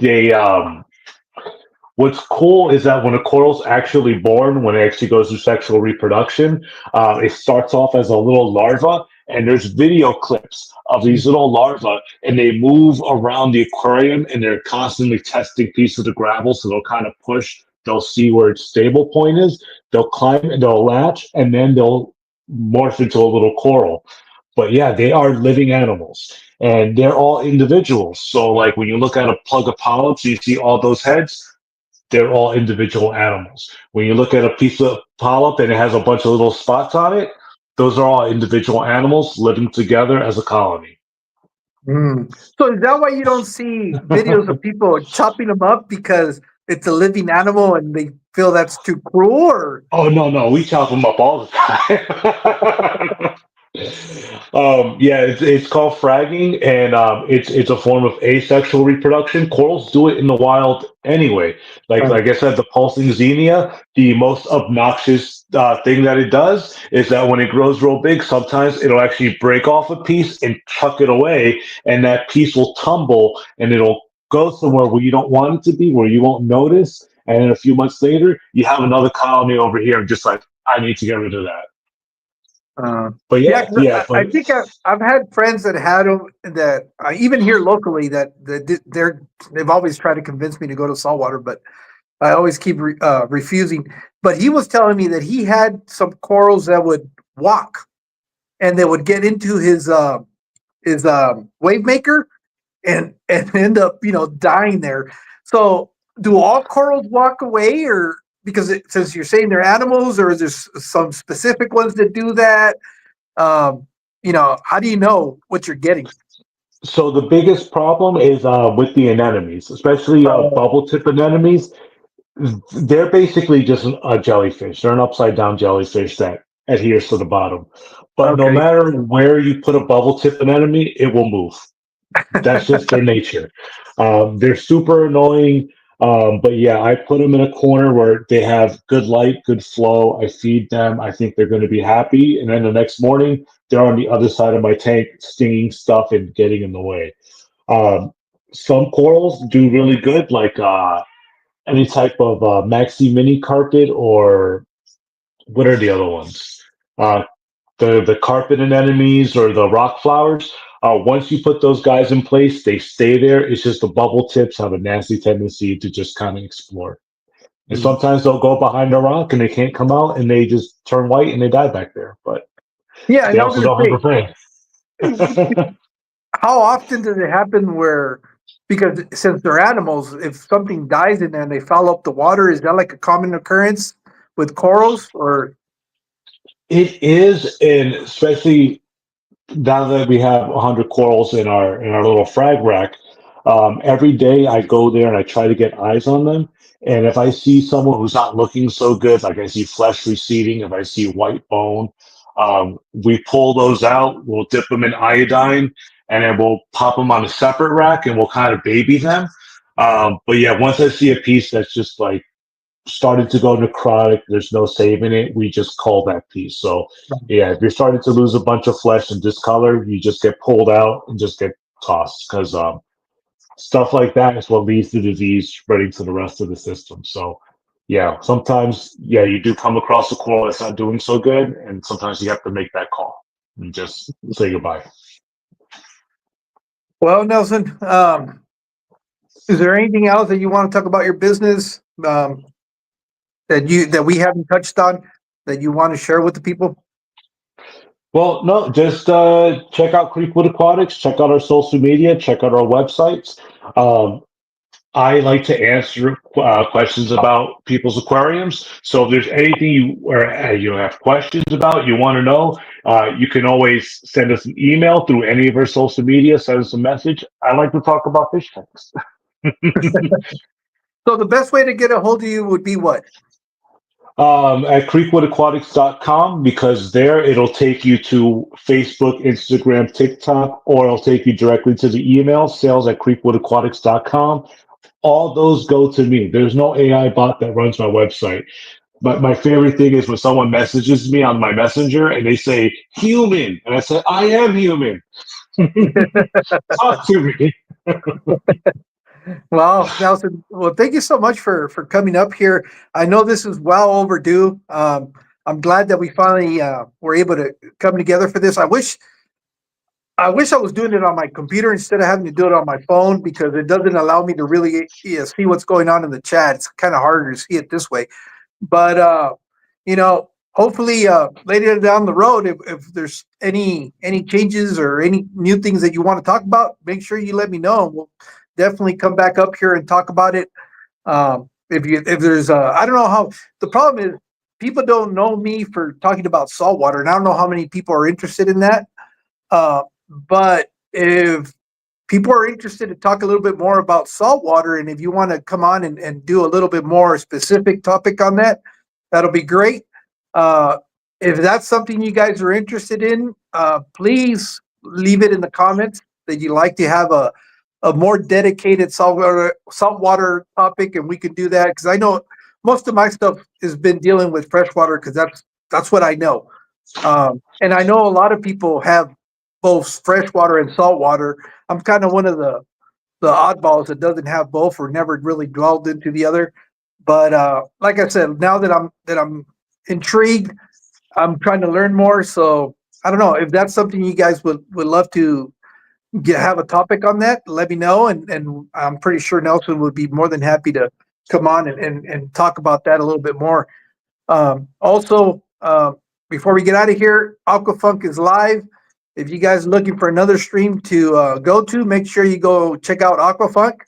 what's cool is that when a coral's actually born, when it actually goes through sexual reproduction, it starts off as a little larva, and there's video clips of these little larvae, and they move around the aquarium, and they're constantly testing pieces of gravel, so they'll kind of push. They'll see where its stable point is. They'll climb and they'll latch, and then they'll morph into a little coral. But yeah, they are living animals, and they're all individuals. So, like when you look at a plug of polyps, you see all those heads, they're all individual animals. When you look at a piece of polyp and it has a bunch of little spots on it, those are all individual animals living together as a colony. Mm. So is that why you don't see videos of people chopping them up because it's a living animal and they feel that's too cruel? Or Oh no, no, we chop them up all the time. Yeah, it's called fragging, and it's a form of asexual reproduction. Corals do it in the wild anyway. Like I said, the pulsing xenia, the most obnoxious thing that it does is that when it grows real big, sometimes it'll actually break off a piece and chuck it away, and that piece will tumble and it'll go somewhere where you don't want it to be, where you won't notice. And then a few months later, you have another colony over here. I'm just like, I need to get rid of that. But Yeah, 'cause yeah, I but think I've had friends that had them that even here locally they've always tried to convince me to go to saltwater, but I always keep refusing. But he was telling me that he had some corals that would walk and they would get into his wave maker and end up dying there. So do all corals walk away, or because since you're saying they're animals, or is there some specific ones that do that? Um, how do you know what you're getting? so the biggest problem is with the anemones, especially Oh, bubble tip anemones. They're basically just a jellyfish. They're an upside down jellyfish that adheres to the bottom. But no okay. matter where you put a bubble tip anemone, it will move. That's just their nature. They're super annoying. But yeah, I put them in a corner where they have good light, good flow. I feed them. I think they're going to be happy. And then the next morning, they're on the other side of my tank, stinging stuff and getting in the way. Um, some corals do really good, like any type of maxi mini carpet, or what are the other ones? Uh, the carpet anemones or the rock flowers. Once you put those guys in place, they stay there. It's just the bubble tips have a nasty tendency to just kind of explore. And Mm. sometimes they'll go behind a rock and they can't come out and they just turn white and they die back there. But Yeah, they and I was also going don't have a to say, friend. how often does it happen where, because since they're animals, if something dies in there and they foul up the water, is that like a common occurrence with corals? Or It is, and especially now that we have 100 corals in our little frag rack, every day I go there and I try to get eyes on them. And if I see someone who's not looking so good, like I see flesh receding, if I see white bone, we pull those out. We'll dip them in iodine, and then we'll pop them on a separate rack, and we'll kind of baby them. But yeah, once I see a piece that's just like started to go necrotic, there's no saving it, we just call that piece. So yeah, if you're starting to lose a bunch of flesh and discolor, you just get pulled out and just get tossed, because stuff like that is what leads to disease spreading to the rest of the system. So yeah, sometimes yeah, you do come across a coral that's not doing so good, and sometimes you have to make that call and just say goodbye. well, Nelson, is there anything else that you want to talk about your business that we haven't touched on that you want to share with the people? Well, no, just check out Creekwood Aquatics, check out our social media, check out our websites. Um, I like to answer questions about people's aquariums. So if there's anything you have questions about, you want to know, you can always send us an email through any of our social media. Send us a message. I like to talk about fish tanks. So the best way to get a hold of you would be what? At creekwoodaquatics.com, because there it'll take you to Facebook, Instagram, TikTok, or it'll take you directly to the email sales@creekwoodaquatics.com. All those go to me. There's no AI bot that runs my website. But my favorite thing is when someone messages me on my messenger and they say human, and I say I am human. Talk to me. Well, Nelson, well, thank you so much for coming up here. I know this is well overdue. I'm glad that we finally were able to come together for this. I wish I was doing it on my computer instead of having to do it on my phone, because it doesn't allow me to really see what's going on in the chat. It's kind of harder to see it this way. But hopefully later down the road, if there's any changes or any new things that you want to talk about, make sure you let me know. We'll definitely come back up here and talk about it. If there's I don't know how, the problem is people don't know me for talking about saltwater, and I don't know how many people are interested in that. But if people are interested to talk a little bit more about saltwater, and if you want to come on and do a little bit more specific topic on that, that'll be great. Uh, if that's something you guys are interested in, please leave it in the comments that you like to have a more dedicated saltwater topic, and we could do that, because I know most of my stuff has been dealing with freshwater, because that's what I know. And I know a lot of people have both freshwater and saltwater. I'm kind of one of the oddballs that doesn't have both or never really dwelled into the other. But like I said, now that I'm intrigued, I'm trying to learn more. So I don't know if that's something you guys would love to have a topic on that. Let me know, and I'm pretty sure Nelson would be more than happy to come on and talk about that a little bit more. Also, before we get out of here, Aquafunk is live. If you guys are looking for another stream to go to, make sure you go check out Aquafunk.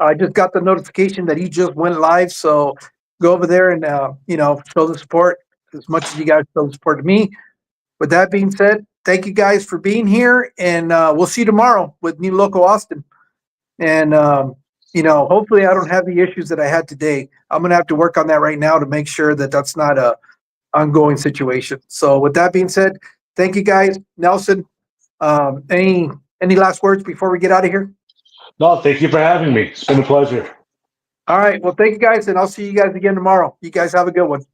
I just got the notification that he just went live, so go over there and show the support as much as you guys show the support to me. With that being said, thank you guys for being here, and we'll see you tomorrow with New Loco Austin. And hopefully I don't have the issues that I had today. I'm gonna have to work on that right now to make sure that that's not a ongoing situation. So with that being said, thank you guys. Nelson, any last words before we get out of here? No, thank you for having me. It's been a pleasure. All right. Well, thank you guys, and I'll see you guys again tomorrow. You guys have a good one.